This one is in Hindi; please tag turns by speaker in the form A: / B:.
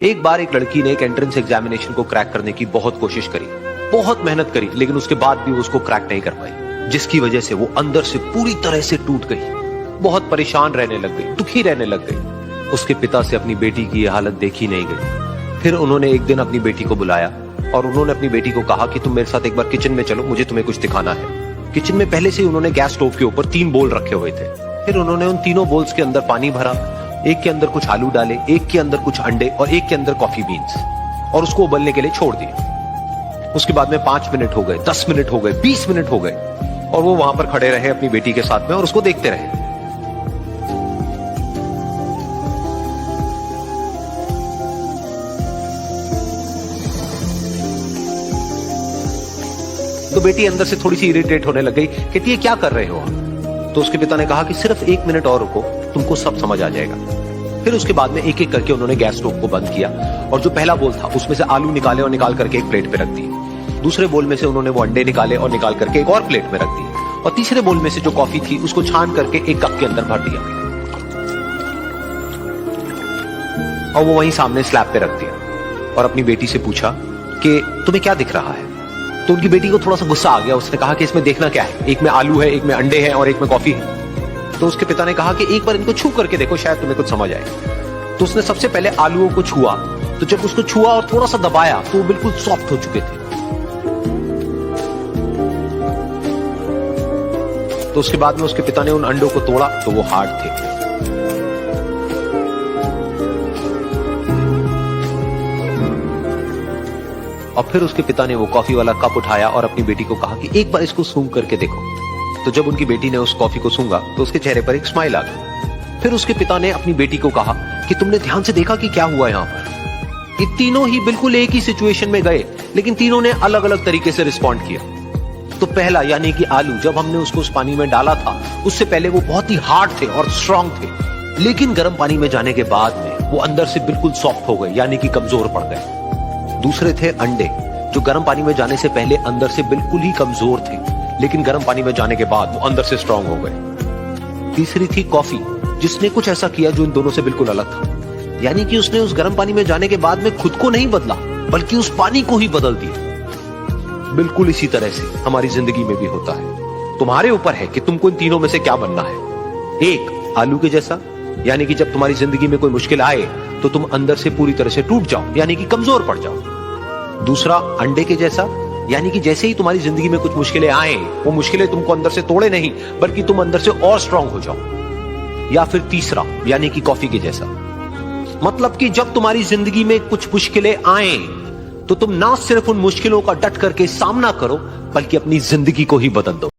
A: एक बार एक लड़की ने एक एंट्रेंस एग्जामिनेशन को क्रैक करने की बहुत कोशिश करी, बहुत मेहनत करी, लेकिन उसके बाद भी वो उसको क्रैक नहीं कर पाई, जिसकी वजह से वो अंदर से पूरी तरह से टूट गई, बहुत परेशान रहने लग गई, दुखी रहने लग गई। उसके पिता से अपनी बेटी की ये हालत देखी नहीं गई। फिर उन्होंने एक दिन अपनी बेटी को बुलाया और उन्होंने अपनी बेटी को कहा कि तुम मेरे साथ एक बार किचन में चलो, मुझे तुम्हें कुछ दिखाना है। किचन में पहले से ही उन्होंने गैस स्टोव के ऊपर 3 बोल रखे हुए थे। फिर उन्होंने उन तीनों बोल्स के अंदर पानी भरा, एक के अंदर कुछ आलू डाले, एक के अंदर कुछ अंडे और एक के अंदर कॉफी बीन्स, और उसको उबलने के लिए छोड़ दिया। उसके बाद में 5 मिनट हो गए, 10 मिनट हो गए, 20 मिनट हो गए, और वो वहां पर खड़े रहे अपनी बेटी के साथ में और उसको देखते रहे। तो बेटी अंदर से थोड़ी सी इरिटेट होने लग गई, कहती है क्या कर रहे हो आप? तो उसके पिता ने कहा कि सिर्फ 1 मिनट और रुको, तुमको सब समझ आ जाएगा। फिर उसके बाद में एक एक करके उन्होंने गैस स्टोव को बंद किया और जो पहला बोल था उसमें से आलू निकाले और निकाल करके एक प्लेट पे रख दिए। दूसरे बोल में से उन्होंने वो अंडे निकाले और निकाल करके एक और प्लेट में रख दिए, और तीसरे बोल में से जो कॉफी थी उसको छान करके एक कप के अंदर भर दिया और वो वहीं सामने स्लैब पे रख दिया और अपनी बेटी से पूछा कि तुम्हें क्या दिख रहा है? तो उनकी बेटी को थोड़ा सा गुस्सा आ गया। उसने कहा कि इसमें देखना क्या है, एक में आलू है, एक में अंडे हैं और एक में कॉफी है। तो उसके पिता ने कहा कि एक बार इनको छू करके देखो, शायद तुम्हें कुछ समझ आए। तो उसने सबसे पहले आलूओं को छुआ, तो जब उसको छुआ और थोड़ा सा दबाया तो वो बिल्कुल सॉफ्ट हो चुके थे। तो उसके बाद में उसके पिता ने उन अंडों को तोड़ा तो वो हार्ड थे। और फिर उसके पिता ने वो कॉफी वाला कप उठाया और अपनी बेटी को कहा कि एक बार इसको सूंघ करके देखो। तो जब उनकी बेटी ने उस कॉफी को सूंघा तो उसके चेहरे पर एक स्माइल आ गई। फिर उसके पिता ने अपनी बेटी को कहा कि तुमने ध्यान से देखा कि क्या हुआ यहां पर? ये तीनों ही बिल्कुल एक ही सिचुएशन में गए, लेकिन तीनों ने अलग अलग तरीके से रिस्पॉन्ड किया। तो पहला यानी कि आलू, जब हमने उसको उस पानी में डाला था उससे पहले वो बहुत ही हार्ड थे और स्ट्रांग थे, लेकिन गर्म पानी में जाने के बाद में वो अंदर से बिल्कुल सॉफ्ट हो गए, यानी कि कमजोर पड़ गए। दूसरे थे अंडे, जो गर्म पानी में जाने से पहले अंदर से बिल्कुल ही कमजोर थे, लेकिन गर्म पानी में जाने के बाद वो अंदर से स्ट्रांग हो गए। तीसरी थी कॉफी, जिसने कुछ ऐसा किया जो इन दोनों से बिल्कुल अलग था, यानी कि उसने उस गर्म पानी में जाने के बाद में खुद को नहीं बदला, बल्कि उस पानी को ही बदल दिया। बिल्कुल इसी तरह से हमारी जिंदगी में भी होता है। तुम्हारे ऊपर है कि तुमको इन तीनों में से क्या बनना है। एक, आलू के जैसा, यानी कि जब तुम्हारी जिंदगी में कोई मुश्किल आए तो तुम अंदर से पूरी तरह से टूट जाओ, यानी कि कमजोर पड़ जाओ। दूसरा, अंडे के जैसा, यानी कि जैसे ही तुम्हारी जिंदगी में कुछ मुश्किलें आए, वो मुश्किलें तुमको अंदर से तोड़े नहीं, बल्कि तुम अंदर से और स्ट्रांग हो जाओ। या फिर तीसरा, यानी कि कॉफी के जैसा, मतलब कि जब तुम्हारी जिंदगी में कुछ मुश्किलें आए तो तुम ना सिर्फ उन मुश्किलों का डट करके सामना करो, बल्कि अपनी जिंदगी को ही बदल दो।